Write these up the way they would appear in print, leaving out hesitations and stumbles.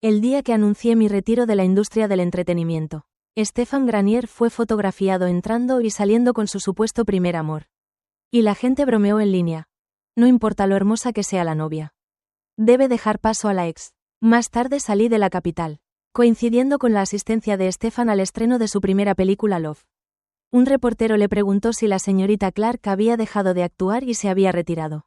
El día que anuncié mi retiro de la industria del entretenimiento. Stefan Granier fue fotografiado entrando y saliendo con su supuesto primer amor. Y la gente bromeó en línea. No importa lo hermosa que sea la novia. Debe dejar paso a la ex. Más tarde salí de la capital, coincidiendo con la asistencia de Stefan al estreno de su primera película Love. Un reportero le preguntó si la señorita Clark había dejado de actuar y se había retirado.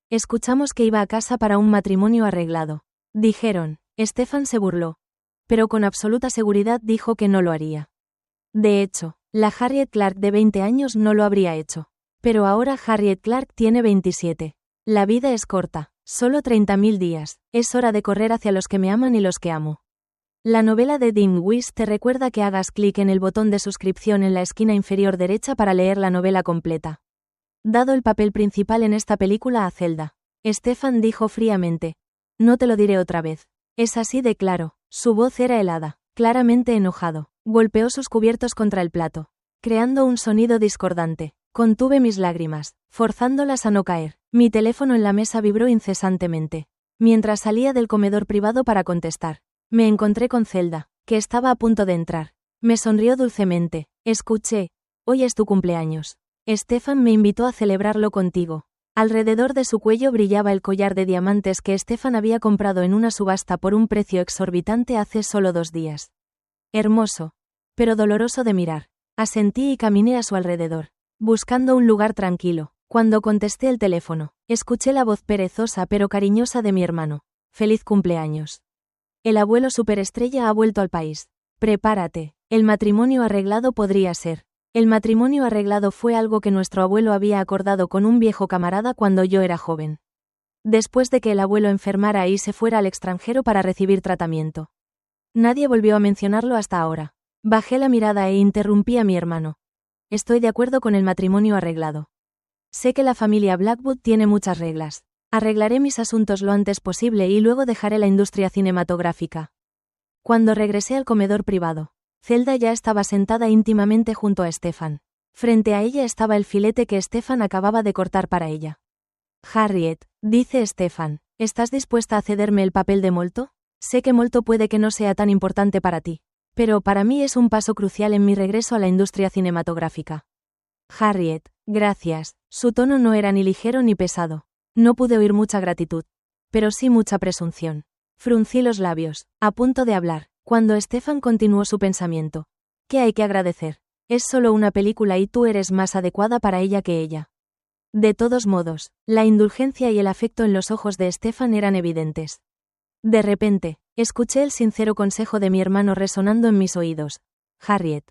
Escuchamos que iba a casa para un matrimonio arreglado. Dijeron. Stefan se burló. Pero con absoluta seguridad dijo que no lo haría. De hecho, la Harriet Clark de 20 años no lo habría hecho. Pero ahora Harriet Clark tiene 27. La vida es corta, solo 30.000 días, es hora de correr hacia los que me aman y los que amo. La novela de Dean Weiss te recuerda que hagas clic en el botón de suscripción en la esquina inferior derecha para leer la novela completa. Dado el papel principal en esta película a Zelda, Stefan dijo fríamente: no te lo diré otra vez. Es así de claro. Su voz era helada, claramente enojado. Golpeó sus cubiertos contra el plato, creando un sonido discordante. Contuve mis lágrimas, forzándolas a no caer. Mi teléfono en la mesa vibró incesantemente. Mientras salía del comedor privado para contestar, me encontré con Zelda, que estaba a punto de entrar. Me sonrió dulcemente. Escuché: hoy es tu cumpleaños. Stefan me invitó a celebrarlo contigo. Alrededor de su cuello brillaba el collar de diamantes que Stefan había comprado en una subasta por un precio exorbitante hace solo 2 días. Hermoso, pero doloroso de mirar. Asentí y caminé a su alrededor, buscando un lugar tranquilo. Cuando contesté el teléfono, escuché la voz perezosa pero cariñosa de mi hermano. Feliz cumpleaños. El abuelo superestrella ha vuelto al país. Prepárate, el matrimonio arreglado podría ser. El matrimonio arreglado fue algo que nuestro abuelo había acordado con un viejo camarada cuando yo era joven. Después de que el abuelo enfermara y se fuera al extranjero para recibir tratamiento. Nadie volvió a mencionarlo hasta ahora. Bajé la mirada e interrumpí a mi hermano. Estoy de acuerdo con el matrimonio arreglado. Sé que la familia Blackwood tiene muchas reglas. Arreglaré mis asuntos lo antes posible y luego dejaré la industria cinematográfica. Cuando regresé al comedor privado, Zelda ya estaba sentada íntimamente junto a Stefan. Frente a ella estaba el filete que Stefan acababa de cortar para ella. Harriet, dice Stefan, ¿estás dispuesta a cederme el papel de Molto? Sé que Molto puede que no sea tan importante para ti, pero para mí es un paso crucial en mi regreso a la industria cinematográfica. Harriet, gracias. Su tono no era ni ligero ni pesado. No pude oír mucha gratitud, pero sí mucha presunción. Fruncí los labios, a punto de hablar, cuando Stefan continuó su pensamiento. ¿Qué hay que agradecer? Es solo una película y tú eres más adecuada para ella que ella. De todos modos, la indulgencia y el afecto en los ojos de Stefan eran evidentes. De repente, escuché el sincero consejo de mi hermano resonando en mis oídos. Harriet.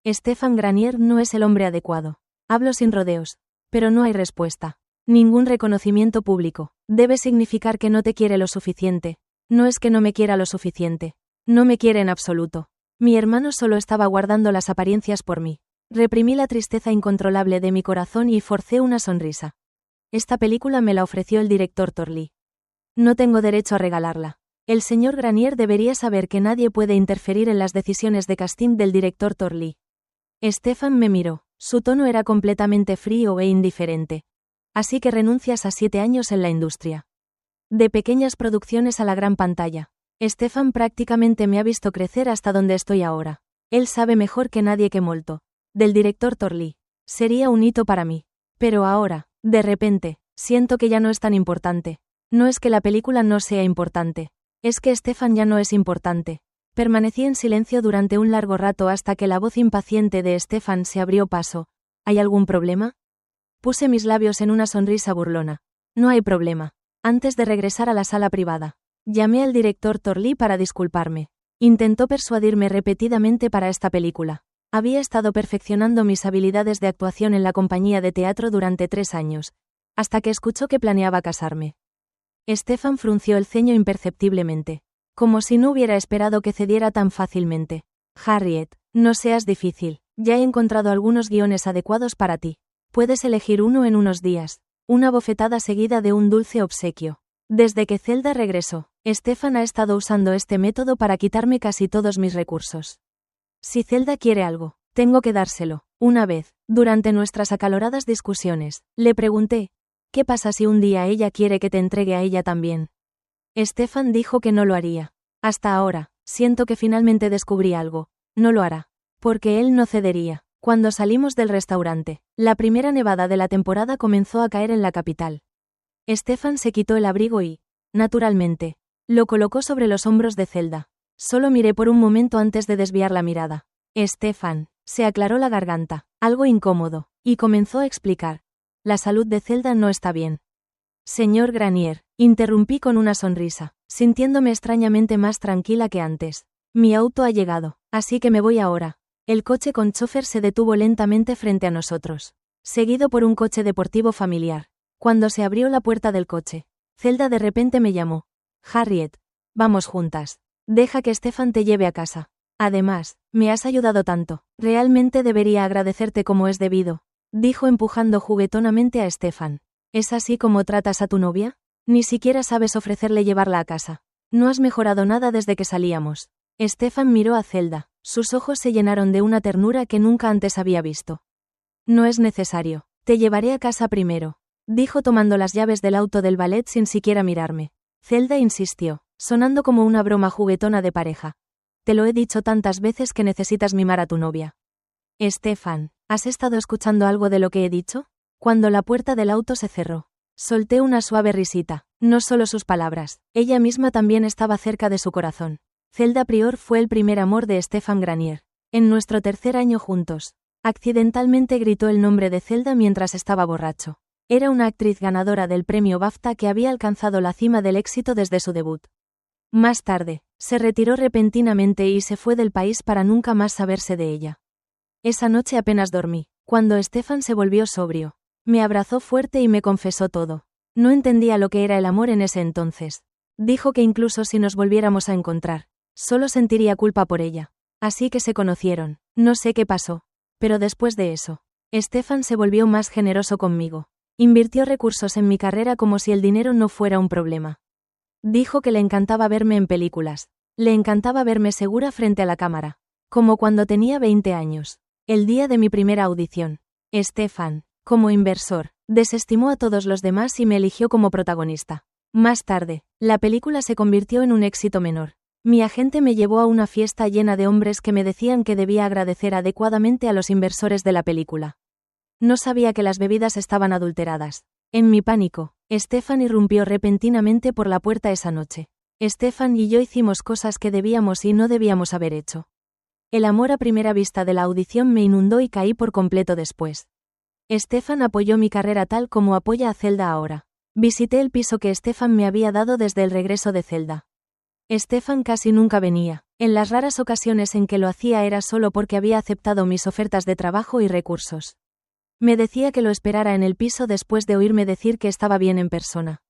Stefan Granier no es el hombre adecuado. Hablo sin rodeos. Pero no hay respuesta. Ningún reconocimiento público. Debe significar que no te quiere lo suficiente. No es que no me quiera lo suficiente. No me quiere en absoluto. Mi hermano solo estaba guardando las apariencias por mí. Reprimí la tristeza incontrolable de mi corazón y forcé una sonrisa. Esta película me la ofreció el director Torley. No tengo derecho a regalarla. El señor Granier debería saber que nadie puede interferir en las decisiones de casting del director Torley. Stefan me miró. Su tono era completamente frío e indiferente. Así que renuncias a 7 años en la industria. De pequeñas producciones a la gran pantalla. Stefan prácticamente me ha visto crecer hasta donde estoy ahora. Él sabe mejor que nadie que Molto. Del director Torley. Sería un hito para mí. Pero ahora, de repente, siento que ya no es tan importante. No es que la película no sea importante. Es que Stefan ya no es importante. Permanecí en silencio durante un largo rato hasta que la voz impaciente de Stefan se abrió paso. ¿Hay algún problema? Puse mis labios en una sonrisa burlona. No hay problema. Antes de regresar a la sala privada, llamé al director Torley para disculparme. Intentó persuadirme repetidamente para esta película. Había estado perfeccionando mis habilidades de actuación en la compañía de teatro durante 3 años, hasta que escuchó que planeaba casarme. Stefan frunció el ceño imperceptiblemente, como si no hubiera esperado que cediera tan fácilmente. Harriet, no seas difícil, ya he encontrado algunos guiones adecuados para ti. Puedes elegir uno en unos días. Una bofetada seguida de un dulce obsequio. Desde que Zelda regresó, Stefan ha estado usando este método para quitarme casi todos mis recursos. Si Zelda quiere algo, tengo que dárselo. Una vez, durante nuestras acaloradas discusiones, le pregunté, ¿qué pasa si un día ella quiere que te entregue a ella también? Stefan dijo que no lo haría. Hasta ahora, siento que finalmente descubrí algo. No lo hará. Porque él no cedería. Cuando salimos del restaurante, la primera nevada de la temporada comenzó a caer en la capital. Stefan se quitó el abrigo y, naturalmente, lo colocó sobre los hombros de Zelda. Solo miré por un momento antes de desviar la mirada. Stefan, se aclaró la garganta, algo incómodo, y comenzó a explicar. La salud de Zelda no está bien. Señor Granier, interrumpí con una sonrisa, sintiéndome extrañamente más tranquila que antes. Mi auto ha llegado, así que me voy ahora. El coche con chofer se detuvo lentamente frente a nosotros, seguido por un coche deportivo familiar. Cuando se abrió la puerta del coche, Zelda de repente me llamó. Harriet, vamos juntas. Deja que Stefan te lleve a casa. Además, me has ayudado tanto. Realmente debería agradecerte como es debido, dijo empujando juguetonamente a Stefan. ¿Es así como tratas a tu novia? Ni siquiera sabes ofrecerle llevarla a casa. No has mejorado nada desde que salíamos. Stefan miró a Zelda. Sus ojos se llenaron de una ternura que nunca antes había visto. No es necesario. Te llevaré a casa primero, dijo tomando las llaves del auto del ballet sin siquiera mirarme. Zelda insistió, sonando como una broma juguetona de pareja. Te lo he dicho tantas veces que necesitas mimar a tu novia. Stefan, ¿has estado escuchando algo de lo que he dicho? Cuando la puerta del auto se cerró, solté una suave risita. No solo sus palabras, ella misma también estaba cerca de su corazón. Zelda Prior fue el primer amor de Stefan Granier. En nuestro tercer año juntos, accidentalmente gritó el nombre de Zelda mientras estaba borracho. Era una actriz ganadora del premio BAFTA que había alcanzado la cima del éxito desde su debut. Más tarde, se retiró repentinamente y se fue del país para nunca más saberse de ella. Esa noche apenas dormí, cuando Stefan se volvió sobrio. Me abrazó fuerte y me confesó todo. No entendía lo que era el amor en ese entonces. Dijo que incluso si nos volviéramos a encontrar, solo sentiría culpa por ella. Así que se conocieron. No sé qué pasó. Pero después de eso, Stefan se volvió más generoso conmigo. Invirtió recursos en mi carrera como si el dinero no fuera un problema. Dijo que le encantaba verme en películas. Le encantaba verme segura frente a la cámara. Como cuando tenía 20 años. El día de mi primera audición. Stefan, como inversor, desestimó a todos los demás y me eligió como protagonista. Más tarde, la película se convirtió en un éxito menor. Mi agente me llevó a una fiesta llena de hombres que me decían que debía agradecer adecuadamente a los inversores de la película. No sabía que las bebidas estaban adulteradas. En mi pánico, Stefan irrumpió repentinamente por la puerta esa noche. Stefan y yo hicimos cosas que debíamos y no debíamos haber hecho. El amor a primera vista de la audición me inundó y caí por completo después. Stefan apoyó mi carrera tal como apoya a Zelda ahora. Visité el piso que Stefan me había dado desde el regreso de Zelda. Stefan casi nunca venía. En las raras ocasiones en que lo hacía era solo porque había aceptado mis ofertas de trabajo y recursos. Me decía que lo esperara en el piso después de oírme decir que estaba bien en persona.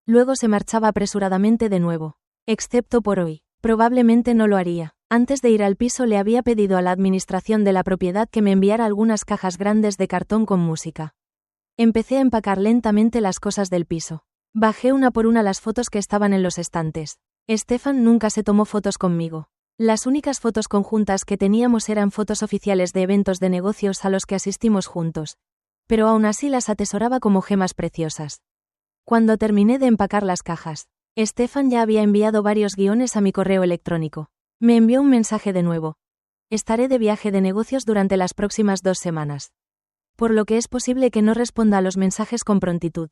Luego se marchaba apresuradamente de nuevo. Excepto por hoy. Probablemente no lo haría. Antes de ir al piso le había pedido a la administración de la propiedad que me enviara algunas cajas grandes de cartón con música. Empecé a empacar lentamente las cosas del piso. Bajé una por una las fotos que estaban en los estantes. Stefan nunca se tomó fotos conmigo. Las únicas fotos conjuntas que teníamos eran fotos oficiales de eventos de negocios a los que asistimos juntos. Pero aún así las atesoraba como gemas preciosas. Cuando terminé de empacar las cajas, Stefan ya había enviado varios guiones a mi correo electrónico. Me envió un mensaje de nuevo. Estaré de viaje de negocios durante las próximas 2 semanas. Por lo que es posible que no responda a los mensajes con prontitud.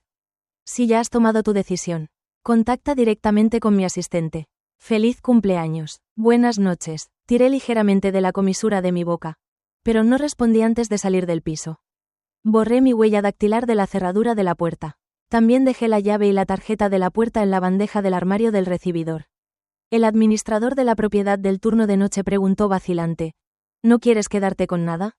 Si ya has tomado tu decisión, contacta directamente con mi asistente. Feliz cumpleaños. Buenas noches. Tiré ligeramente de la comisura de mi boca. Pero no respondí antes de salir del piso. Borré mi huella dactilar de la cerradura de la puerta. También dejé la llave y la tarjeta de la puerta en la bandeja del armario del recibidor. El administrador de la propiedad del turno de noche preguntó vacilante. ¿No quieres quedarte con nada?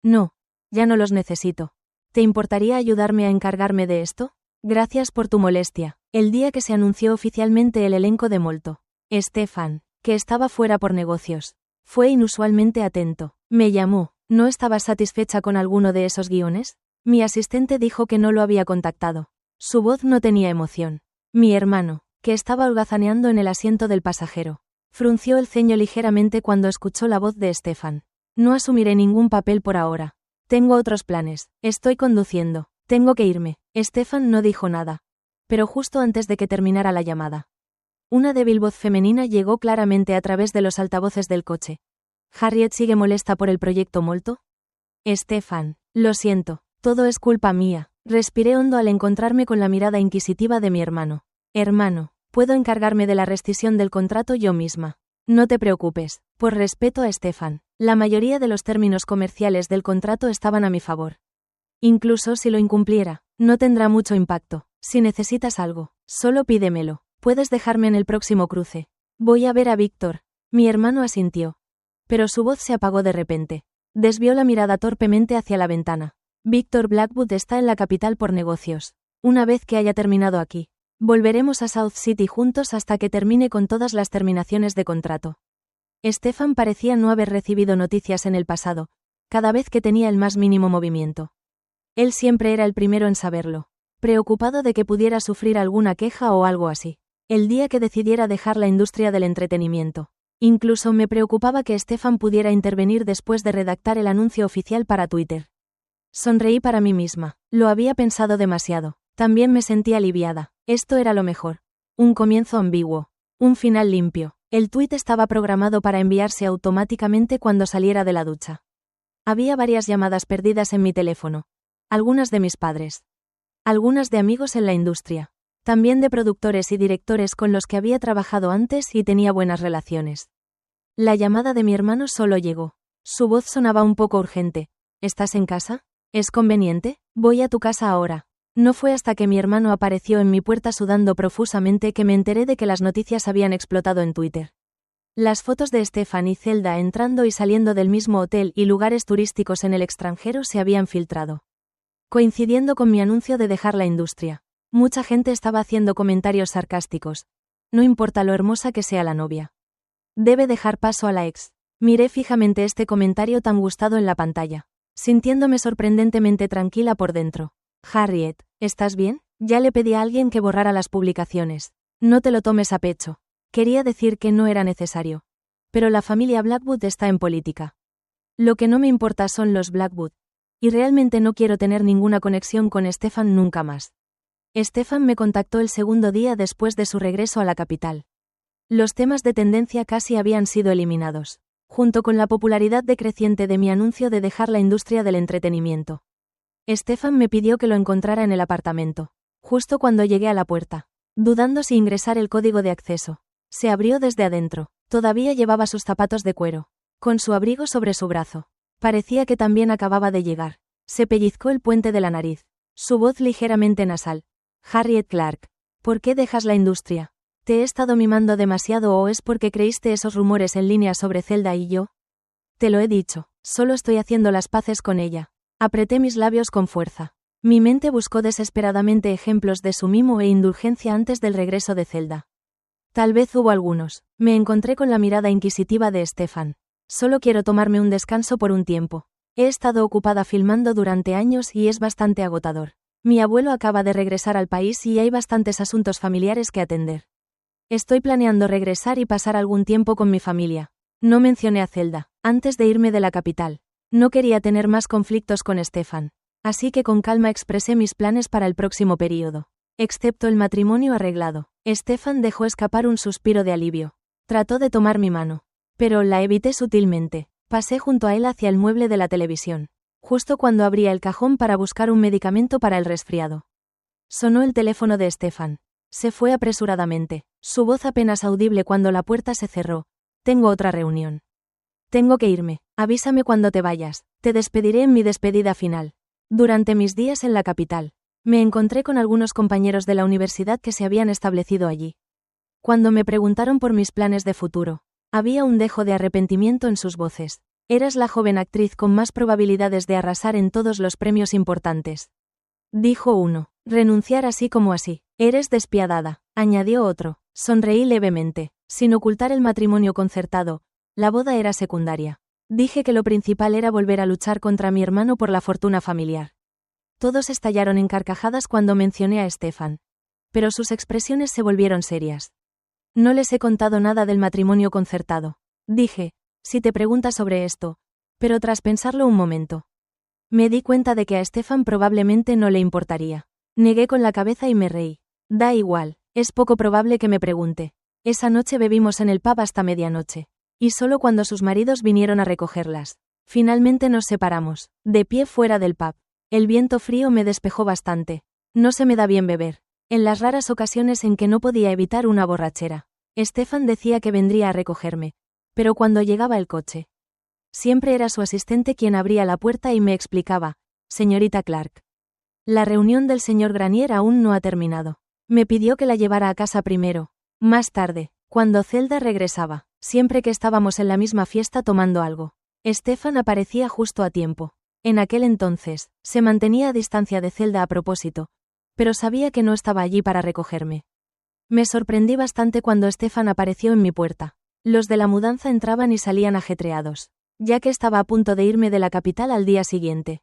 No. Ya no los necesito. ¿Te importaría ayudarme a encargarme de esto? Gracias por tu molestia. El día que se anunció oficialmente el elenco de Molto, Stefan, que estaba fuera por negocios, fue inusualmente atento. Me llamó. ¿No estabas satisfecha con alguno de esos guiones? Mi asistente dijo que no lo había contactado. Su voz no tenía emoción. Mi hermano, que estaba holgazaneando en el asiento del pasajero, frunció el ceño ligeramente cuando escuchó la voz de Stefan. No asumiré ningún papel por ahora. Tengo otros planes. Estoy conduciendo. Tengo que irme. Stefan no dijo nada. Pero justo antes de que terminara la llamada, Una débil voz femenina llegó claramente a través de los altavoces del coche. ¿Harriet sigue molesta por el proyecto Molto? Stefan, lo siento, todo es culpa mía. Respiré hondo al encontrarme con la mirada inquisitiva de mi hermano. Hermano, puedo encargarme de la rescisión del contrato yo misma. No te preocupes, por respeto a Stefan. La mayoría de los términos comerciales del contrato estaban a mi favor. Incluso si lo incumpliera, no tendrá mucho impacto. Si necesitas algo, solo pídemelo. Puedes dejarme en el próximo cruce. Voy a ver a Víctor. Mi hermano asintió. Pero su voz se apagó de repente. Desvió la mirada torpemente hacia la ventana. Víctor Blackwood está en la capital por negocios. Una vez que haya terminado aquí, volveremos a South City juntos hasta que termine con todas las terminaciones de contrato. Stefan parecía no haber recibido noticias en el pasado, cada vez que tenía el más mínimo movimiento. Él siempre era el primero en saberlo, preocupado de que pudiera sufrir alguna queja o algo así. El día que decidiera dejar la industria del entretenimiento. Incluso me preocupaba que Stefan pudiera intervenir después de redactar el anuncio oficial para Twitter. Sonreí para mí misma. Lo había pensado demasiado. También me sentí aliviada. Esto era lo mejor. Un comienzo ambiguo. Un final limpio. El tuit estaba programado para enviarse automáticamente cuando saliera de la ducha. Había varias llamadas perdidas en mi teléfono. Algunas de mis padres. Algunas de amigos en la industria. También de productores y directores con los que había trabajado antes y tenía buenas relaciones. La llamada de mi hermano solo llegó. Su voz sonaba un poco urgente. ¿Estás en casa? ¿Es conveniente? Voy a tu casa ahora. No fue hasta que mi hermano apareció en mi puerta sudando profusamente que me enteré de que las noticias habían explotado en Twitter. Las fotos de Stefan y Zelda entrando y saliendo del mismo hotel y lugares turísticos en el extranjero se habían filtrado. Coincidiendo con mi anuncio de dejar la industria. Mucha gente estaba haciendo comentarios sarcásticos. No importa lo hermosa que sea la novia. Debe dejar paso a la ex. Miré fijamente este comentario tan gustado en la pantalla, sintiéndome sorprendentemente tranquila por dentro. Harriet, ¿estás bien? Ya le pedí a alguien que borrara las publicaciones. No te lo tomes a pecho. Quería decir que no era necesario. Pero la familia Blackwood está en política. Lo que no me importa son los Blackwood. Y realmente no quiero tener ninguna conexión con Stefan nunca más. Stefan me contactó el segundo día después de su regreso a la capital. Los temas de tendencia casi habían sido eliminados, junto con la popularidad decreciente de mi anuncio de dejar la industria del entretenimiento. Stefan me pidió que lo encontrara en el apartamento, justo cuando llegué a la puerta, dudando si ingresar el código de acceso. Se abrió desde adentro, todavía llevaba sus zapatos de cuero, con su abrigo sobre su brazo. Parecía que también acababa de llegar. Se pellizcó el puente de la nariz, su voz ligeramente nasal. Harriet Clark, ¿por qué dejas la industria? ¿Te he estado mimando demasiado o es porque creíste esos rumores en línea sobre Zelda y yo? Te lo he dicho, solo estoy haciendo las paces con ella. Apreté mis labios con fuerza. Mi mente buscó desesperadamente ejemplos de su mimo e indulgencia antes del regreso de Zelda. Tal vez hubo algunos. Me encontré con la mirada inquisitiva de Stefan. Solo quiero tomarme un descanso por un tiempo. He estado ocupada filmando durante años y es bastante agotador. Mi abuelo acaba de regresar al país y hay bastantes asuntos familiares que atender. Estoy planeando regresar y pasar algún tiempo con mi familia. No mencioné a Zelda, antes de irme de la capital. No quería tener más conflictos con Stefan. Así que con calma expresé mis planes para el próximo período. Excepto el matrimonio arreglado. Stefan dejó escapar un suspiro de alivio. Trató de tomar mi mano. Pero la evité sutilmente. Pasé junto a él hacia el mueble de la televisión. Justo cuando abría el cajón para buscar un medicamento para el resfriado. Sonó el teléfono de Stefan. Se fue apresuradamente, su voz apenas audible cuando la puerta se cerró. Tengo otra reunión. Tengo que irme, avísame cuando te vayas, te despediré en mi despedida final. Durante mis días en la capital, me encontré con algunos compañeros de la universidad que se habían establecido allí. Cuando me preguntaron por mis planes de futuro, había un dejo de arrepentimiento en sus voces. Eras la joven actriz con más probabilidades de arrasar en todos los premios importantes. Dijo uno. Renunciar así como así. Eres despiadada, añadió otro. Sonreí levemente, sin ocultar el matrimonio concertado. La boda era secundaria. Dije que lo principal era volver a luchar contra mi hermano por la fortuna familiar. Todos estallaron en carcajadas cuando mencioné a Stefan. Pero sus expresiones se volvieron serias. No les he contado nada del matrimonio concertado. Dije, si te preguntas sobre esto. Pero tras pensarlo un momento. Me di cuenta de que a Stefan probablemente no le importaría. Negué con la cabeza y me reí. Da igual, es poco probable que me pregunte. Esa noche bebimos en el pub hasta medianoche. Y solo cuando sus maridos vinieron a recogerlas. Finalmente nos separamos, de pie fuera del pub. El viento frío me despejó bastante. No se me da bien beber. En las raras ocasiones en que no podía evitar una borrachera. Stefan decía que vendría a recogerme. Pero cuando llegaba el coche, siempre era su asistente quien abría la puerta y me explicaba: señorita Clark, la reunión del señor Granier aún no ha terminado. Me pidió que la llevara a casa primero. Más tarde, cuando Zelda regresaba, siempre que estábamos en la misma fiesta tomando algo, Stefan aparecía justo a tiempo. En aquel entonces, se mantenía a distancia de Zelda a propósito, pero sabía que no estaba allí para recogerme. Me sorprendí bastante cuando Stefan apareció en mi puerta. Los de la mudanza entraban y salían ajetreados, ya que estaba a punto de irme de la capital al día siguiente.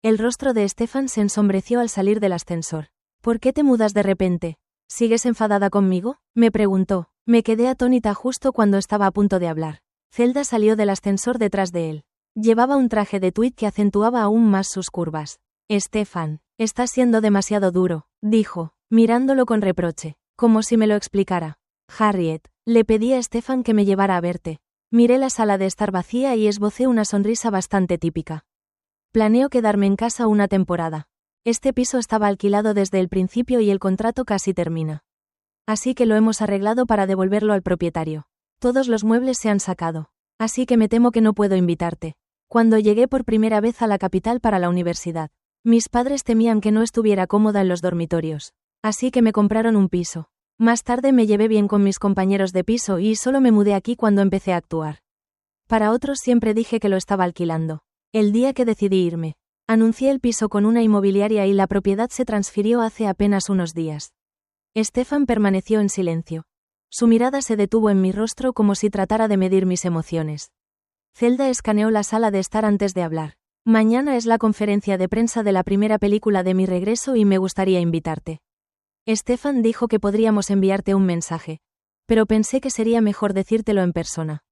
El rostro de Stefan se ensombreció al salir del ascensor. ¿Por qué te mudas de repente? ¿Sigues enfadada conmigo?, me preguntó. Me quedé atónita justo cuando estaba a punto de hablar. Zelda salió del ascensor detrás de él. Llevaba un traje de tweed que acentuaba aún más sus curvas. Stefan, estás siendo demasiado duro, dijo, mirándolo con reproche, como si me lo explicara. Harriet, le pedí a Stefan que me llevara a verte. Miré la sala de estar vacía y esbocé una sonrisa bastante típica. Planeo quedarme en casa una temporada. Este piso estaba alquilado desde el principio y el contrato casi termina. Así que lo hemos arreglado para devolverlo al propietario. Todos los muebles se han sacado. Así que me temo que no puedo invitarte. Cuando llegué por primera vez a la capital para la universidad, mis padres temían que no estuviera cómoda en los dormitorios. Así que me compraron un piso. Más tarde me llevé bien con mis compañeros de piso y solo me mudé aquí cuando empecé a actuar. Para otros siempre dije que lo estaba alquilando. El día que decidí irme, anuncié el piso con una inmobiliaria y la propiedad se transfirió hace apenas unos días. Stefan permaneció en silencio. Su mirada se detuvo en mi rostro como si tratara de medir mis emociones. Zelda escaneó la sala de estar antes de hablar. Mañana es la conferencia de prensa de la primera película de mi regreso y me gustaría invitarte. Stefan dijo que podríamos enviarte un mensaje, pero pensé que sería mejor decírtelo en persona.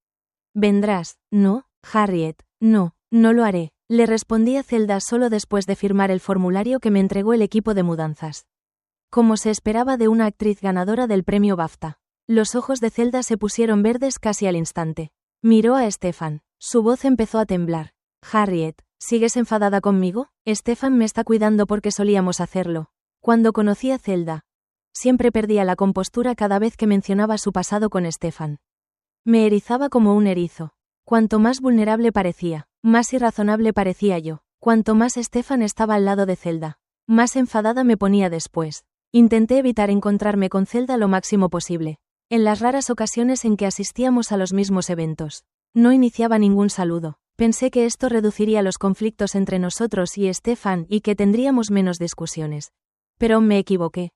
¿Vendrás? No, Harriet, no lo haré, le respondí a Zelda solo después de firmar el formulario que me entregó el equipo de mudanzas. Como se esperaba de una actriz ganadora del premio BAFTA. Los ojos de Zelda se pusieron verdes casi al instante. Miró a Stefan. Su voz empezó a temblar. Harriet, ¿sigues enfadada conmigo? Stefan me está cuidando porque solíamos hacerlo. Cuando conocí a Zelda, siempre perdía la compostura cada vez que mencionaba su pasado con Stefan. Me erizaba como un erizo. Cuanto más vulnerable parecía, más irrazonable parecía yo. Cuanto más Stefan estaba al lado de Zelda, más enfadada me ponía después. Intenté evitar encontrarme con Zelda lo máximo posible. En las raras ocasiones en que asistíamos a los mismos eventos, no iniciaba ningún saludo. Pensé que esto reduciría los conflictos entre nosotros y Stefan y que tendríamos menos discusiones. Pero me equivoqué.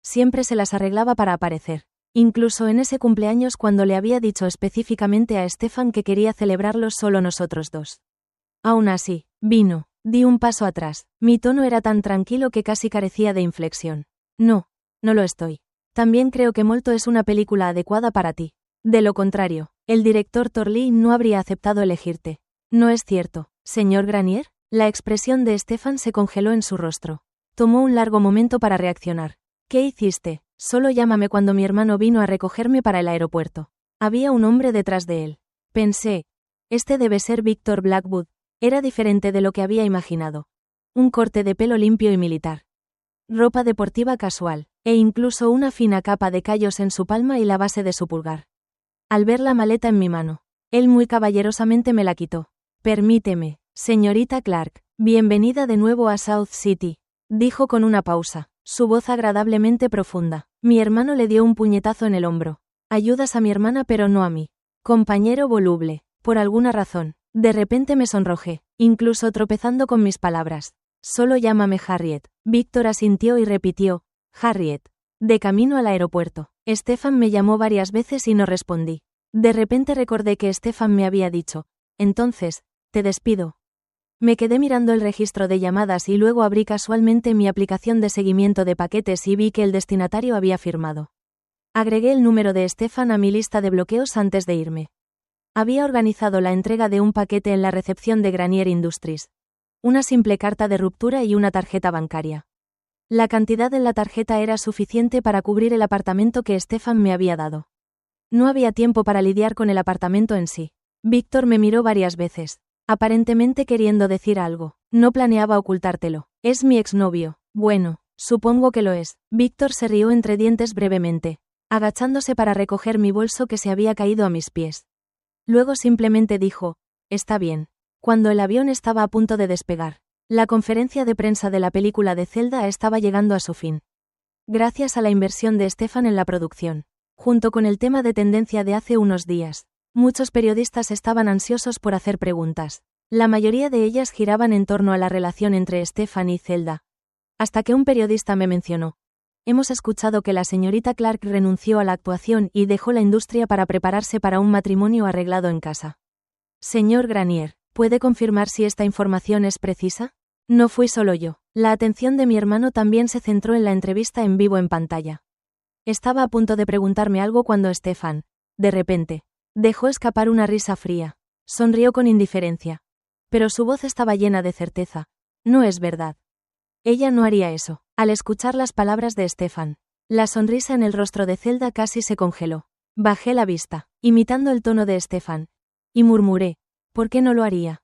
Siempre se las arreglaba para aparecer. Incluso en ese cumpleaños cuando le había dicho específicamente a Stefan que quería celebrarlo solo nosotros dos. Aún así, vino. Di un paso atrás. Mi tono era tan tranquilo que casi carecía de inflexión. No lo estoy. También creo que Molto es una película adecuada para ti. De lo contrario, el director Torley no habría aceptado elegirte. ¿No es cierto, señor Granier? La expresión de Stefan se congeló en su rostro. Tomó un largo momento para reaccionar. ¿Qué hiciste? Solo llámame cuando mi hermano vino a recogerme para el aeropuerto. Había un hombre detrás de él. Pensé, este debe ser Victor Blackwood. Era diferente de lo que había imaginado. Un corte de pelo limpio y militar. Ropa deportiva casual, e incluso una fina capa de callos en su palma y la base de su pulgar. Al ver la maleta en mi mano, él muy caballerosamente me la quitó. Permíteme, señorita Clark, bienvenida de nuevo a South City, dijo con una pausa, su voz agradablemente profunda. Mi hermano le dio un puñetazo en el hombro. Ayudas a mi hermana pero no a mí. Compañero voluble, por alguna razón. De repente me sonrojé, incluso tropezando con mis palabras. Solo llámame Harriet. Víctor asintió y repitió, Harriet. De camino al aeropuerto. Stefan me llamó varias veces y no respondí. De repente recordé que Stefan me había dicho, entonces, te despido. Me quedé mirando el registro de llamadas y luego abrí casualmente mi aplicación de seguimiento de paquetes y vi que el destinatario había firmado. Agregué el número de Stefan a mi lista de bloqueos antes de irme. Había organizado la entrega de un paquete en la recepción de Granier Industries. Una simple carta de ruptura y una tarjeta bancaria. La cantidad en la tarjeta era suficiente para cubrir el apartamento que Stefan me había dado. No había tiempo para lidiar con el apartamento en sí. Víctor me miró varias veces, aparentemente queriendo decir algo. No planeaba ocultártelo. Es mi exnovio. Bueno, supongo que lo es. Víctor se rió entre dientes brevemente, agachándose para recoger mi bolso que se había caído a mis pies. Luego simplemente dijo, está bien. Cuando el avión estaba a punto de despegar, la conferencia de prensa de la película de Zelda estaba llegando a su fin. Gracias a la inversión de Stefan en la producción, junto con el tema de tendencia de hace unos días, muchos periodistas estaban ansiosos por hacer preguntas. La mayoría de ellas giraban en torno a la relación entre Stefan y Zelda. Hasta que un periodista me mencionó. Hemos escuchado que la señorita Clark renunció a la actuación y dejó la industria para prepararse para un matrimonio arreglado en casa. Señor Granier, ¿puede confirmar si esta información es precisa? No fui solo yo. La atención de mi hermano también se centró en la entrevista en vivo en pantalla. Estaba a punto de preguntarme algo cuando Stefan, de repente, dejó escapar una risa fría. Sonrió con indiferencia. Pero su voz estaba llena de certeza. No es verdad. Ella no haría eso. Al escuchar las palabras de Stefan, la sonrisa en el rostro de Zelda casi se congeló. Bajé la vista, imitando el tono de Stefan, y murmuré, ¿por qué no lo haría?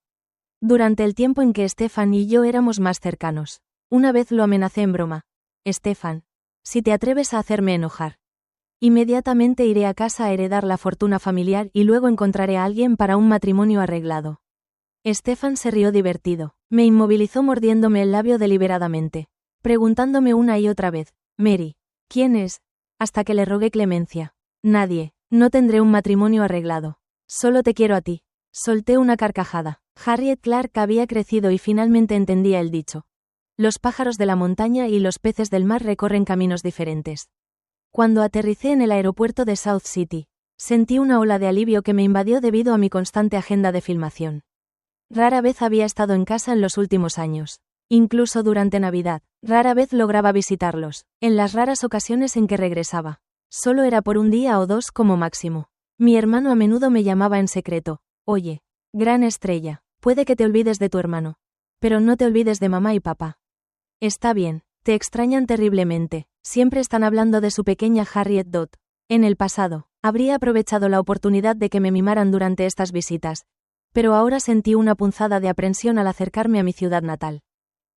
Durante el tiempo en que Stefan y yo éramos más cercanos, una vez lo amenacé en broma. Stefan, si te atreves a hacerme enojar, inmediatamente iré a casa a heredar la fortuna familiar y luego encontraré a alguien para un matrimonio arreglado. Stefan se rió divertido. Me inmovilizó mordiéndome el labio deliberadamente, preguntándome una y otra vez, Mary, ¿quién es? Hasta que le rogué clemencia. Nadie, no tendré un matrimonio arreglado. Solo te quiero a ti. Solté una carcajada. Harriet Clark había crecido y finalmente entendía el dicho. Los pájaros de la montaña y los peces del mar recorren caminos diferentes. Cuando aterricé en el aeropuerto de South City, sentí una ola de alivio que me invadió debido a mi constante agenda de filmación. Rara vez había estado en casa en los últimos años. Incluso durante Navidad, rara vez lograba visitarlos. En las raras ocasiones en que regresaba, solo era por un día o dos como máximo. Mi hermano a menudo me llamaba en secreto. Oye, gran estrella, puede que te olvides de tu hermano, pero no te olvides de mamá y papá. Está bien, te extrañan terriblemente. Siempre están hablando de su pequeña Harriet Dot. En el pasado, habría aprovechado la oportunidad de que me mimaran durante estas visitas, pero ahora sentí una punzada de aprensión al acercarme a mi ciudad natal.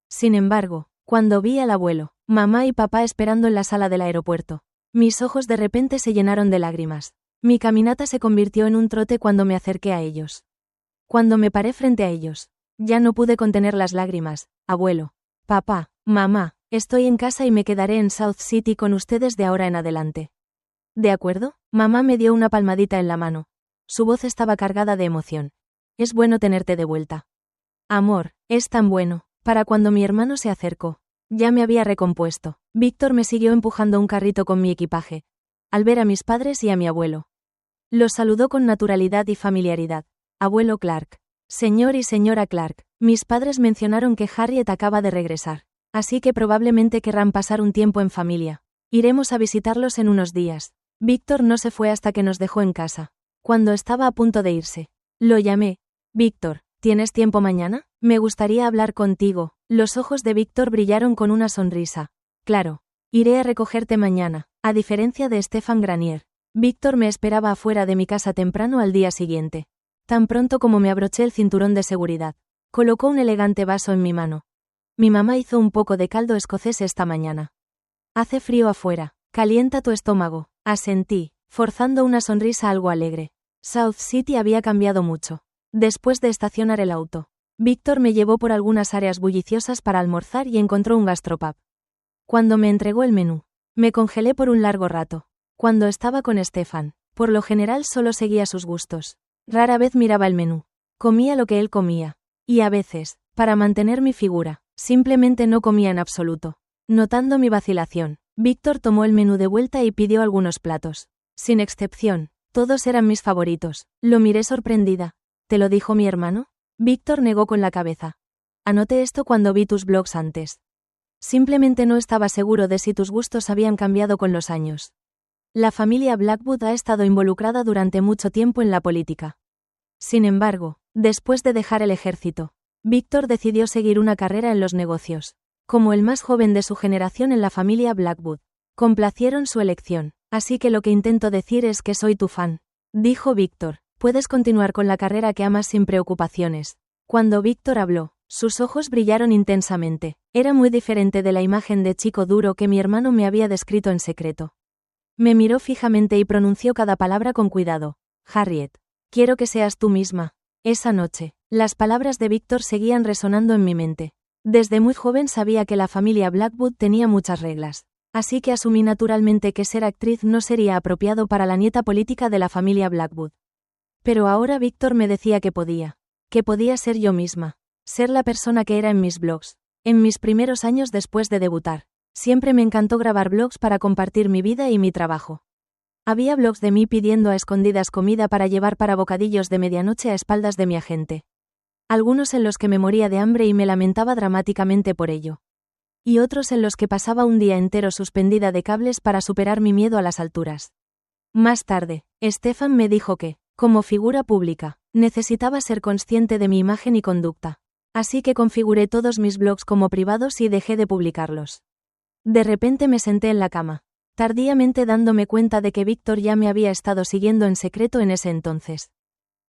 Sin embargo, cuando vi al abuelo, mamá y papá esperando en la sala del aeropuerto, mis ojos de repente se llenaron de lágrimas. Mi caminata se convirtió en un trote cuando me acerqué a ellos. Cuando me paré frente a ellos, ya no pude contener las lágrimas. Abuelo, papá, mamá, estoy en casa y me quedaré en South City con ustedes de ahora en adelante. ¿De acuerdo? Mamá me dio una palmadita en la mano. Su voz estaba cargada de emoción. Es bueno tenerte de vuelta. Amor, es tan bueno. Para cuando mi hermano se acercó, ya me había recompuesto. Víctor me siguió empujando un carrito con mi equipaje, al ver a mis padres y a mi abuelo. Los saludó con naturalidad y familiaridad. Abuelo Clark. Señor y señora Clark. Mis padres mencionaron que Harriet acaba de regresar, así que probablemente querrán pasar un tiempo en familia. Iremos a visitarlos en unos días. Víctor no se fue hasta que nos dejó en casa. Cuando estaba a punto de irse, lo llamé. Víctor, ¿tienes tiempo mañana? Me gustaría hablar contigo. Los ojos de Víctor brillaron con una sonrisa. Claro. Iré a recogerte mañana. A diferencia de Stefan Granier, Víctor me esperaba afuera de mi casa temprano al día siguiente. Tan pronto como me abroché el cinturón de seguridad, colocó un elegante vaso en mi mano. Mi mamá hizo un poco de caldo escocés esta mañana. Hace frío afuera. Calienta tu estómago. Asentí, forzando una sonrisa algo alegre. South City había cambiado mucho. Después de estacionar el auto, Víctor me llevó por algunas áreas bulliciosas para almorzar y encontró un gastropub. Cuando me entregó el menú, me congelé por un largo rato. Cuando estaba con Stefan, por lo general solo seguía sus gustos. Rara vez miraba el menú. Comía lo que él comía. Y a veces, para mantener mi figura, simplemente no comía en absoluto. Notando mi vacilación, Víctor tomó el menú de vuelta y pidió algunos platos. Sin excepción, todos eran mis favoritos. Lo miré sorprendida. ¿Te lo dijo mi hermano? Víctor negó con la cabeza. Anoté esto cuando vi tus blogs antes. Simplemente no estaba seguro de si tus gustos habían cambiado con los años. La familia Blackwood ha estado involucrada durante mucho tiempo en la política. Sin embargo, después de dejar el ejército, Víctor decidió seguir una carrera en los negocios. Como el más joven de su generación en la familia Blackwood, complacieron su elección. Así que lo que intento decir es que soy tu fan. Dijo Víctor. Puedes continuar con la carrera que amas sin preocupaciones. Cuando Víctor habló, sus ojos brillaron intensamente. Era muy diferente de la imagen de chico duro que mi hermano me había descrito en secreto. Me miró fijamente y pronunció cada palabra con cuidado. Harriet, quiero que seas tú misma. Esa noche, las palabras de Víctor seguían resonando en mi mente. Desde muy joven sabía que la familia Blackwood tenía muchas reglas. Así que asumí naturalmente que ser actriz no sería apropiado para la nieta política de la familia Blackwood. Pero ahora Víctor me decía que podía ser yo misma, ser la persona que era en mis blogs, en mis primeros años después de debutar. Siempre me encantó grabar blogs para compartir mi vida y mi trabajo. Había blogs de mí pidiendo a escondidas comida para llevar para bocadillos de medianoche a espaldas de mi agente. Algunos en los que me moría de hambre y me lamentaba dramáticamente por ello. Y otros en los que pasaba un día entero suspendida de cables para superar mi miedo a las alturas. Más tarde, Stefan me dijo que, como figura pública, necesitaba ser consciente de mi imagen y conducta. Así que configuré todos mis blogs como privados y dejé de publicarlos. De repente me senté en la cama, tardíamente dándome cuenta de que Víctor ya me había estado siguiendo en secreto en ese entonces.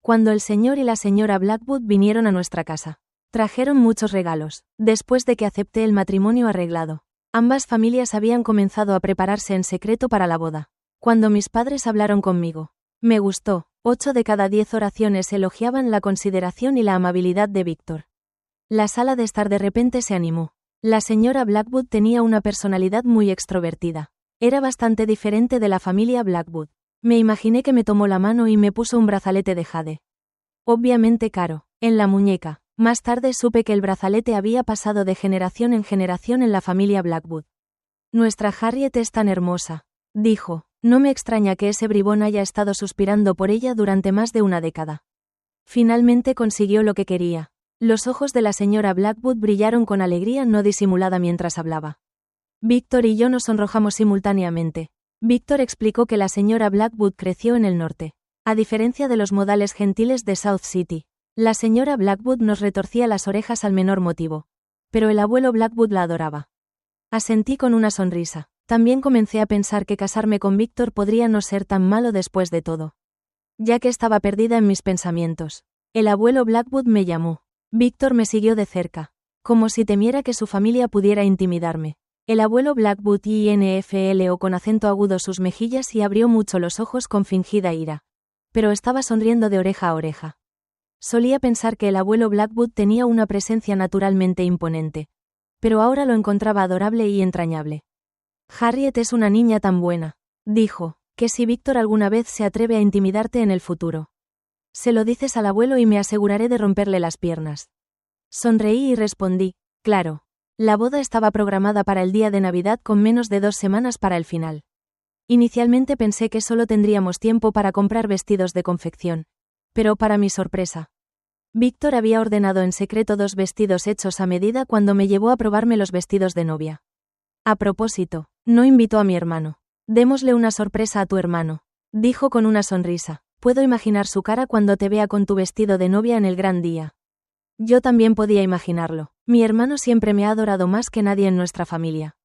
Cuando el señor y la señora Blackwood vinieron a nuestra casa, trajeron muchos regalos, después de que acepté el matrimonio arreglado. Ambas familias habían comenzado a prepararse en secreto para la boda. Cuando mis padres hablaron conmigo, me gustó. 8 de cada 10 oraciones elogiaban la consideración y la amabilidad de Víctor. La sala de estar de repente se animó. La señora Blackwood tenía una personalidad muy extrovertida. Era bastante diferente de la familia Blackwood. Me imaginé que me tomó la mano y me puso un brazalete de jade. Obviamente caro, en la muñeca. Más tarde supe que el brazalete había pasado de generación en generación en la familia Blackwood. Nuestra Harriet es tan hermosa, dijo. No me extraña que ese bribón haya estado suspirando por ella durante más de una década. Finalmente consiguió lo que quería. Los ojos de la señora Blackwood brillaron con alegría no disimulada mientras hablaba. Víctor y yo nos sonrojamos simultáneamente. Víctor explicó que la señora Blackwood creció en el norte. A diferencia de los modales gentiles de South City, la señora Blackwood nos retorcía las orejas al menor motivo. Pero el abuelo Blackwood la adoraba. Asentí con una sonrisa. También comencé a pensar que casarme con Víctor podría no ser tan malo después de todo. Ya que estaba perdida en mis pensamientos, el abuelo Blackwood me llamó. Víctor me siguió de cerca, como si temiera que su familia pudiera intimidarme. El abuelo Blackwood infló con acento agudo sus mejillas y abrió mucho los ojos con fingida ira. Pero estaba sonriendo de oreja a oreja. Solía pensar que el abuelo Blackwood tenía una presencia naturalmente imponente. Pero ahora lo encontraba adorable y entrañable. Harriet es una niña tan buena, dijo, que si Víctor alguna vez se atreve a intimidarte en el futuro, se lo dices al abuelo y me aseguraré de romperle las piernas. Sonreí y respondí, claro. La boda estaba programada para el día de Navidad con menos de 2 semanas para el final. Inicialmente pensé que solo tendríamos tiempo para comprar vestidos de confección. Pero para mi sorpresa, Víctor había ordenado en secreto 2 vestidos hechos a medida cuando me llevó a probarme los vestidos de novia. A propósito, no invitó a mi hermano. Démosle una sorpresa a tu hermano, dijo con una sonrisa. Puedo imaginar su cara cuando te vea con tu vestido de novia en el gran día. Yo también podía imaginarlo. Mi hermano siempre me ha adorado más que nadie en nuestra familia.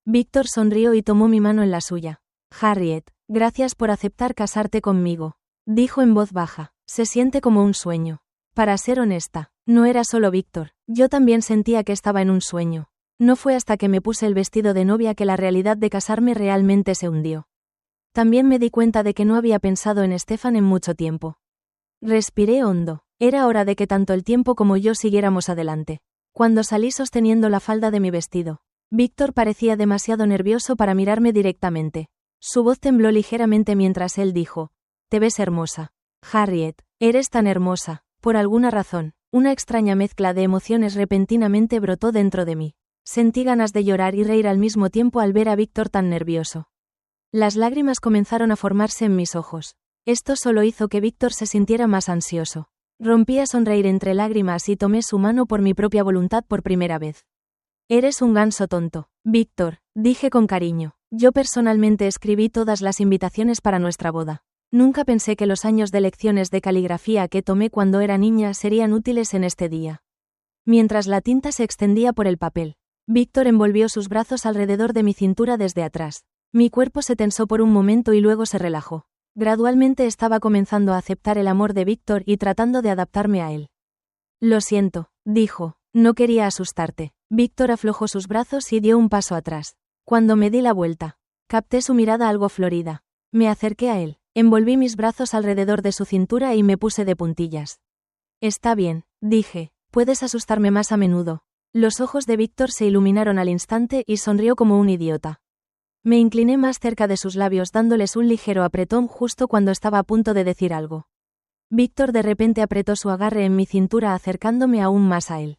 Víctor sonrió y tomó mi mano en la suya. Harriet, gracias por aceptar casarte conmigo, dijo en voz baja. Se siente como un sueño. Para ser honesta, no era solo Víctor. Yo también sentía que estaba en un sueño. No fue hasta que me puse el vestido de novia que la realidad de casarme realmente se hundió. También me di cuenta de que no había pensado en Stefan en mucho tiempo. Respiré hondo. Era hora de que tanto el tiempo como yo siguiéramos adelante. Cuando salí sosteniendo la falda de mi vestido, Víctor parecía demasiado nervioso para mirarme directamente. Su voz tembló ligeramente mientras él dijo, «Te ves hermosa. Harriet, eres tan hermosa». Por alguna razón, una extraña mezcla de emociones repentinamente brotó dentro de mí. Sentí ganas de llorar y reír al mismo tiempo al ver a Víctor tan nervioso. Las lágrimas comenzaron a formarse en mis ojos. Esto solo hizo que Víctor se sintiera más ansioso. Rompí a sonreír entre lágrimas y tomé su mano por mi propia voluntad por primera vez. Eres un ganso tonto, Víctor, dije con cariño. Yo personalmente escribí todas las invitaciones para nuestra boda. Nunca pensé que los años de lecciones de caligrafía que tomé cuando era niña serían útiles en este día. Mientras la tinta se extendía por el papel, Víctor envolvió sus brazos alrededor de mi cintura desde atrás. Mi cuerpo se tensó por un momento y luego se relajó. Gradualmente estaba comenzando a aceptar el amor de Víctor y tratando de adaptarme a él. Lo siento, dijo, no quería asustarte. Víctor aflojó sus brazos y dio un paso atrás. Cuando me di la vuelta, capté su mirada algo florida. Me acerqué a él, envolví mis brazos alrededor de su cintura y me puse de puntillas. Está bien, dije, puedes asustarme más a menudo. Los ojos de Víctor se iluminaron al instante y sonrió como un idiota. Me incliné más cerca de sus labios dándoles un ligero apretón justo cuando estaba a punto de decir algo. Víctor de repente apretó su agarre en mi cintura acercándome aún más a él.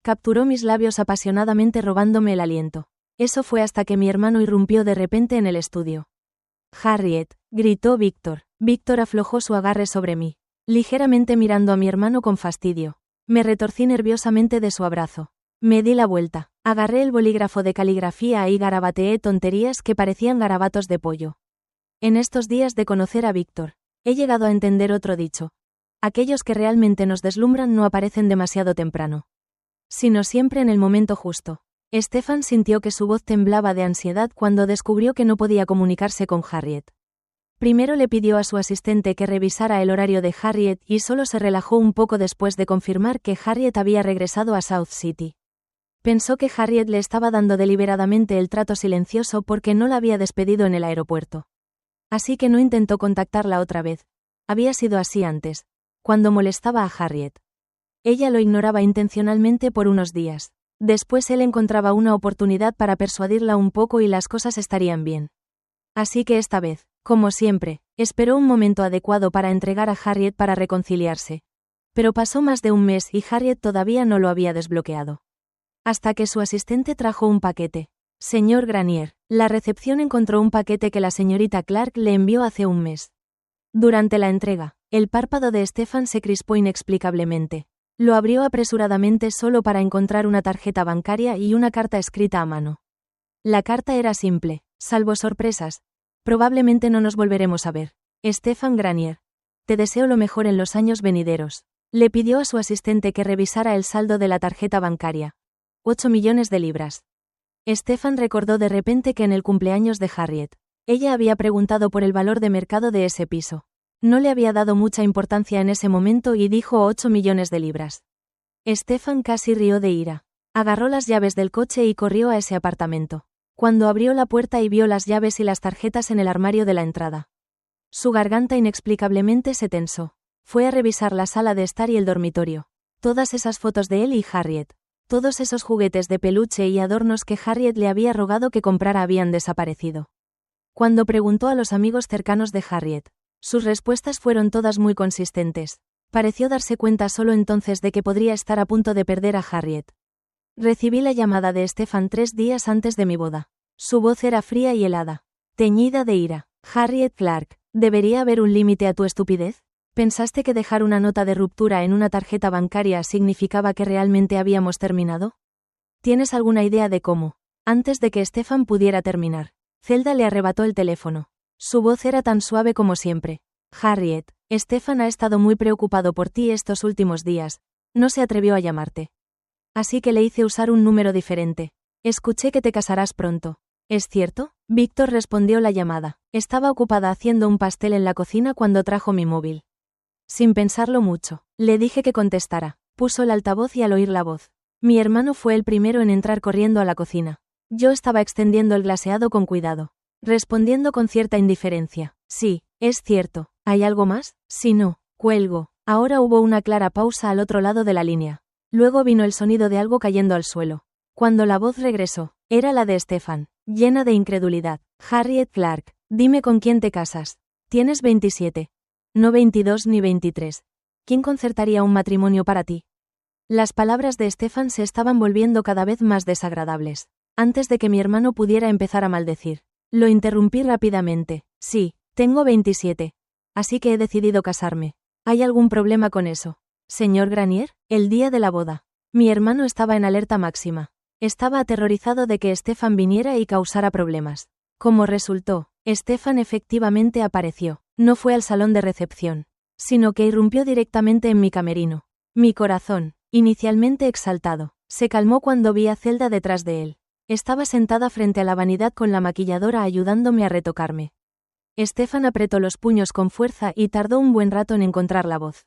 Capturó mis labios apasionadamente robándome el aliento. Eso fue hasta que mi hermano irrumpió de repente en el estudio. Harriet, gritó Víctor. Víctor aflojó su agarre sobre mí, ligeramente mirando a mi hermano con fastidio. Me retorcí nerviosamente de su abrazo. Me di la vuelta, agarré el bolígrafo de caligrafía y garabateé tonterías que parecían garabatos de pollo. En estos días de conocer a Víctor, he llegado a entender otro dicho. Aquellos que realmente nos deslumbran no aparecen demasiado temprano, sino siempre en el momento justo. Stefan sintió que su voz temblaba de ansiedad cuando descubrió que no podía comunicarse con Harriet. Primero le pidió a su asistente que revisara el horario de Harriet y solo se relajó un poco después de confirmar que Harriet había regresado a South City. Pensó que Harriet le estaba dando deliberadamente el trato silencioso porque no la había despedido en el aeropuerto. Así que no intentó contactarla otra vez. Había sido así antes, cuando molestaba a Harriet. Ella lo ignoraba intencionalmente por unos días. Después él encontraba una oportunidad para persuadirla un poco y las cosas estarían bien. Así que esta vez, como siempre, esperó un momento adecuado para entregar a Harriet para reconciliarse. Pero pasó más de un mes y Harriet todavía no lo había desbloqueado. Hasta que su asistente trajo un paquete. Señor Granier, la recepción encontró un paquete que la señorita Clark le envió hace un mes. Durante la entrega, el párpado de Stefan se crispó inexplicablemente. Lo abrió apresuradamente solo para encontrar una tarjeta bancaria y una carta escrita a mano. La carta era simple, salvo sorpresas. Probablemente no nos volveremos a ver. Stefan Granier. Te deseo lo mejor en los años venideros. Le pidió a su asistente que revisara el saldo de la tarjeta bancaria. 8 millones de libras. Stefan recordó de repente que en el cumpleaños de Harriet, ella había preguntado por el valor de mercado de ese piso. No le había dado mucha importancia en ese momento y dijo 8 millones de libras. Stefan casi rió de ira. Agarró las llaves del coche y corrió a ese apartamento. Cuando abrió la puerta y vio las llaves y las tarjetas en el armario de la entrada, su garganta inexplicablemente se tensó. Fue a revisar la sala de estar y el dormitorio. Todas esas fotos de él y Harriet. Todos esos juguetes de peluche y adornos que Harriet le había rogado que comprara habían desaparecido. Cuando preguntó a los amigos cercanos de Harriet, sus respuestas fueron todas muy consistentes. Pareció darse cuenta solo entonces de que podría estar a punto de perder a Harriet. Recibí la llamada de Stefan 3 días antes de mi boda. Su voz era fría y helada, teñida de ira. Harriet Clark, ¿debería haber un límite a tu estupidez? ¿Pensaste que dejar una nota de ruptura en una tarjeta bancaria significaba que realmente habíamos terminado? ¿Tienes alguna idea de cómo? Antes de que Stefan pudiera terminar, Zelda le arrebató el teléfono. Su voz era tan suave como siempre. Harriet, Stefan ha estado muy preocupado por ti estos últimos días. No se atrevió a llamarte. Así que le hice usar un número diferente. Escuché que te casarás pronto. ¿Es cierto? Víctor respondió la llamada. Estaba ocupada haciendo un pastel en la cocina cuando trajo mi móvil. Sin pensarlo mucho, le dije que contestara. Puso el altavoz y al oír la voz, mi hermano fue el primero en entrar corriendo a la cocina. Yo estaba extendiendo el glaseado con cuidado, respondiendo con cierta indiferencia. Sí, es cierto. ¿Hay algo más? Si no, cuelgo. Ahora hubo una clara pausa al otro lado de la línea. Luego vino el sonido de algo cayendo al suelo. Cuando la voz regresó, era la de Stefan, llena de incredulidad. Harriet Clark, dime con quién te casas. Tienes 27. No 22 ni 23. ¿Quién concertaría un matrimonio para ti? Las palabras de Stefan se estaban volviendo cada vez más desagradables. Antes de que mi hermano pudiera empezar a maldecir, lo interrumpí rápidamente. Sí, tengo 27. Así que he decidido casarme. ¿Hay algún problema con eso? Señor Granier, el día de la boda. Mi hermano estaba en alerta máxima. Estaba aterrorizado de que Stefan viniera y causara problemas. Como resultó, Stefan efectivamente apareció. No fue al salón de recepción, sino que irrumpió directamente en mi camerino. Mi corazón, inicialmente exaltado, se calmó cuando vi a Zelda detrás de él. Estaba sentada frente a la vanidad con la maquilladora ayudándome a retocarme. Stefan apretó los puños con fuerza y tardó un buen rato en encontrar la voz.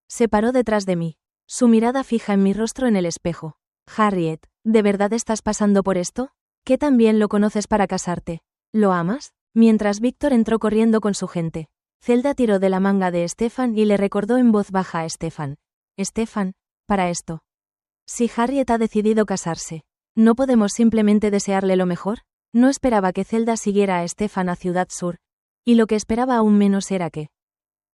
Se paró detrás de mí, su mirada fija en mi rostro en el espejo. Harriet, ¿de verdad estás pasando por esto? ¿Qué tan bien lo conoces para casarte? ¿Lo amas? Mientras Víctor entró corriendo con su gente, Zelda tiró de la manga de Stefan y le recordó en voz baja a Stefan. Stefan, para esto. Si Harriet ha decidido casarse, ¿no podemos simplemente desearle lo mejor? No esperaba que Zelda siguiera a Stefan a Ciudad Sur, y lo que esperaba aún menos era que,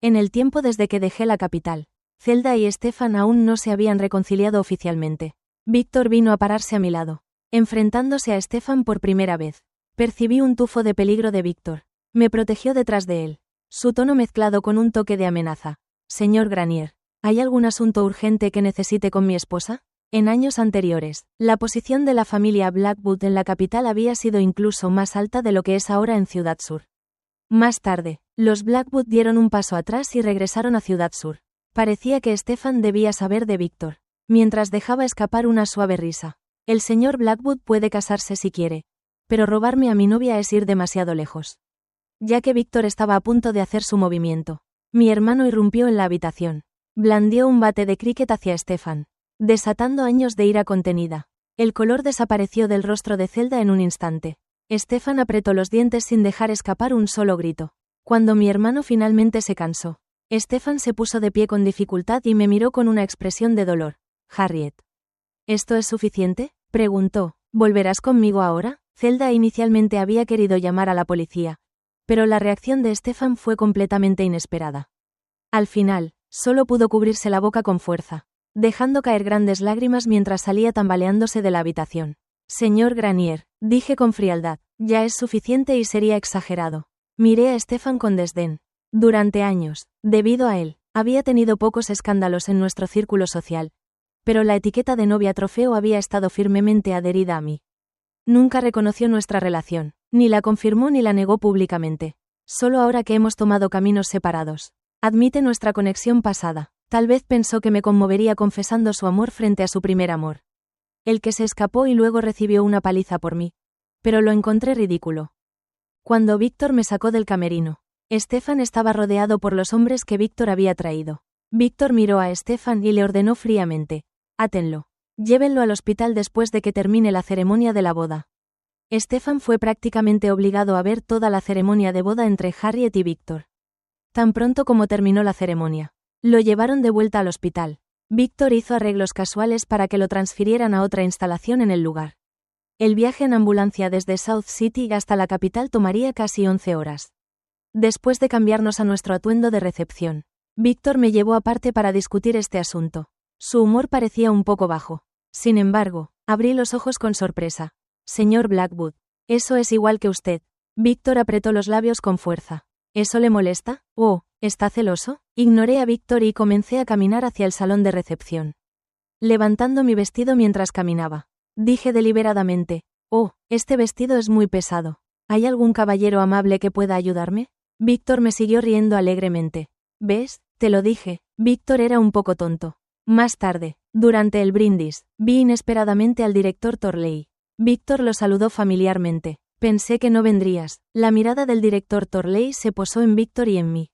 en el tiempo desde que dejé la capital, Zelda y Stefan aún no se habían reconciliado oficialmente. Víctor vino a pararse a mi lado, enfrentándose a Stefan por primera vez. Percibí un tufo de peligro de Víctor. Me protegió detrás de él, su tono mezclado con un toque de amenaza. Señor Granier, ¿hay algún asunto urgente que necesite con mi esposa? En años anteriores, la posición de la familia Blackwood en la capital había sido incluso más alta de lo que es ahora en Ciudad Sur. Más tarde, los Blackwood dieron un paso atrás y regresaron a Ciudad Sur. Parecía que Stefan debía saber de Víctor, mientras dejaba escapar una suave risa. El señor Blackwood puede casarse si quiere, pero robarme a mi novia es ir demasiado lejos. Ya que Víctor estaba a punto de hacer su movimiento, mi hermano irrumpió en la habitación. Blandió un bate de cricket hacia Stefan, desatando años de ira contenida. El color desapareció del rostro de Zelda en un instante. Stefan apretó los dientes sin dejar escapar un solo grito. Cuando mi hermano finalmente se cansó, Stefan se puso de pie con dificultad y me miró con una expresión de dolor. Harriet. ¿Esto es suficiente?, preguntó. ¿Volverás conmigo ahora? Zelda inicialmente había querido llamar a la policía, pero la reacción de Stefan fue completamente inesperada. Al final, solo pudo cubrirse la boca con fuerza, dejando caer grandes lágrimas mientras salía tambaleándose de la habitación. Señor Granier, dije con frialdad, ya es suficiente y sería exagerado. Miré a Stefan con desdén. Durante años, debido a él, había tenido pocos escándalos en nuestro círculo social, pero la etiqueta de novia trofeo había estado firmemente adherida a mí. Nunca reconoció nuestra relación, ni la confirmó ni la negó públicamente. Solo ahora que hemos tomado caminos separados, admite nuestra conexión pasada. Tal vez pensó que me conmovería confesando su amor frente a su primer amor. El que se escapó y luego recibió una paliza por mí. Pero lo encontré ridículo. Cuando Víctor me sacó del camerino, Stefan estaba rodeado por los hombres que Víctor había traído. Víctor miró a Stefan y le ordenó fríamente: átenlo. Llévenlo al hospital después de que termine la ceremonia de la boda. Stefan fue prácticamente obligado a ver toda la ceremonia de boda entre Harriet y Víctor. Tan pronto como terminó la ceremonia, lo llevaron de vuelta al hospital. Víctor hizo arreglos casuales para que lo transfirieran a otra instalación en el lugar. El viaje en ambulancia desde South City hasta la capital tomaría casi 11 horas. Después de cambiarnos a nuestro atuendo de recepción, Víctor me llevó aparte para discutir este asunto. Su humor parecía un poco bajo. Sin embargo, abrí los ojos con sorpresa. Señor Blackwood, eso es igual que usted. Víctor apretó los labios con fuerza. ¿Eso le molesta? Oh, ¿está celoso? Ignoré a Víctor y comencé a caminar hacia el salón de recepción, levantando mi vestido mientras caminaba. Dije deliberadamente: oh, este vestido es muy pesado. ¿Hay algún caballero amable que pueda ayudarme? Víctor me siguió riendo alegremente. ¿Ves? Te lo dije. Víctor era un poco tonto. Más tarde, durante el brindis, vi inesperadamente al director Torley. Víctor lo saludó familiarmente. Pensé que no vendrías. La mirada del director Torley se posó en Víctor y en mí.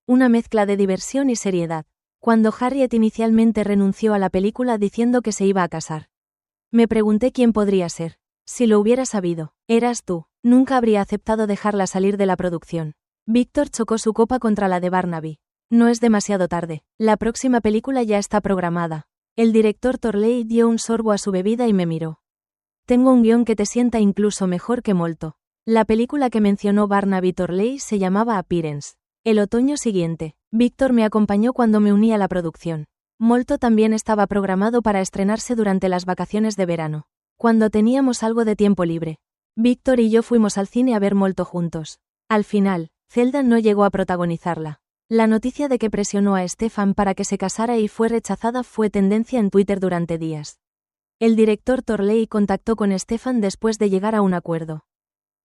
Una mezcla de diversión y seriedad. Cuando Harriet inicialmente renunció a la película diciendo que se iba a casar, me pregunté quién podría ser. Si lo hubiera sabido, eras tú. Nunca habría aceptado dejarla salir de la producción. Víctor chocó su copa contra la de Barnaby. No es demasiado tarde. La próxima película ya está programada. El director Torley dio un sorbo a su bebida y me miró. Tengo un guión que te sienta incluso mejor que Molto. La película que mencionó Barnaby Torley se llamaba Appearance. El otoño siguiente, Víctor me acompañó cuando me uní a la producción. Molto también estaba programado para estrenarse durante las vacaciones de verano, cuando teníamos algo de tiempo libre. Víctor y yo fuimos al cine a ver Molto juntos. Al final, Zelda no llegó a protagonizarla. La noticia de que presionó a Stefan para que se casara y fue rechazada fue tendencia en Twitter durante días. El director Torley contactó con Stefan después de llegar a un acuerdo.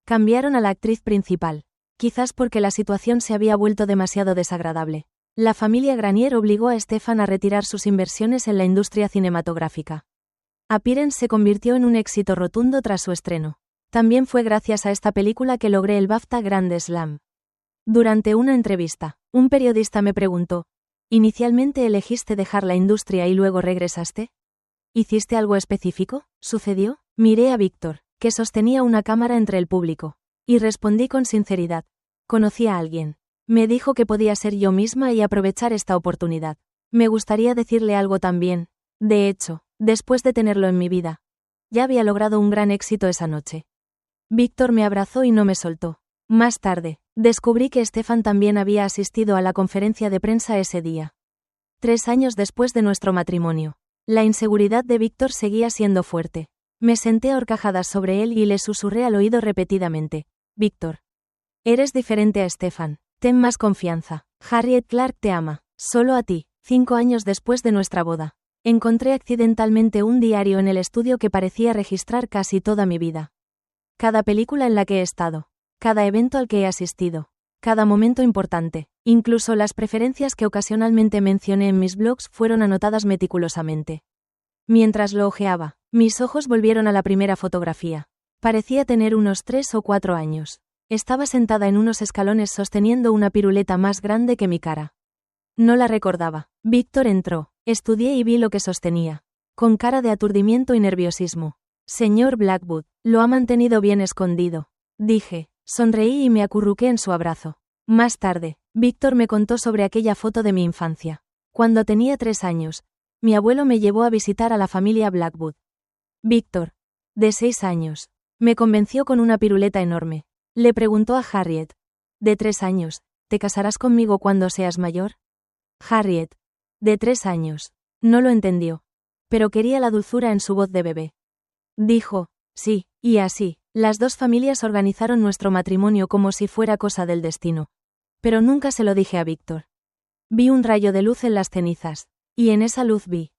Cambiaron a la actriz principal, quizás porque la situación se había vuelto demasiado desagradable. La familia Granier obligó a Stefan a retirar sus inversiones en la industria cinematográfica. Appearance se convirtió en un éxito rotundo tras su estreno. También fue gracias a esta película que logré el BAFTA Grand Slam. Durante una entrevista, un periodista me preguntó, ¿inicialmente elegiste dejar la industria y luego regresaste? ¿Hiciste algo específico? ¿Sucedió? Miré a Víctor, que sostenía una cámara entre el público, y respondí con sinceridad. Conocí a alguien. Me dijo que podía ser yo misma y aprovechar esta oportunidad. Me gustaría decirle algo también. De hecho, después de tenerlo en mi vida, ya había logrado un gran éxito esa noche. Víctor me abrazó y no me soltó. Más tarde, descubrí que Stefan también había asistido a la conferencia de prensa ese día. 3 años después de nuestro matrimonio, la inseguridad de Víctor seguía siendo fuerte. Me senté a horcajadas sobre él y le susurré al oído repetidamente. Víctor, eres diferente a Stefan. Ten más confianza. Harriet Clark te ama. Solo a ti. 5 años después de nuestra boda, encontré accidentalmente un diario en el estudio que parecía registrar casi toda mi vida. Cada película en la que he estado. Cada evento al que he asistido. Cada momento importante. Incluso las preferencias que ocasionalmente mencioné en mis blogs fueron anotadas meticulosamente. Mientras lo hojeaba, mis ojos volvieron a la primera fotografía. Parecía tener unos 3 o 4 años. Estaba sentada en unos escalones sosteniendo una piruleta más grande que mi cara. No la recordaba. Víctor entró. Estudié y vi lo que sostenía. Con cara de aturdimiento y nerviosismo. Señor Blackwood, lo ha mantenido bien escondido. Dije. Sonreí y me acurruqué en su abrazo. Más tarde, Víctor me contó sobre aquella foto de mi infancia. Cuando tenía 3 años, mi abuelo me llevó a visitar a la familia Blackwood. Víctor, de 6 años, me convenció con una piruleta enorme. Le preguntó a Harriet. De 3 años, ¿te casarás conmigo cuando seas mayor? Harriet, de 3 años, no lo entendió. Pero quería la dulzura en su voz de bebé. Dijo, sí, y así, las dos familias organizaron nuestro matrimonio como si fuera cosa del destino. Pero nunca se lo dije a Víctor. Vi un rayo de luz en las cenizas, y en esa luz vi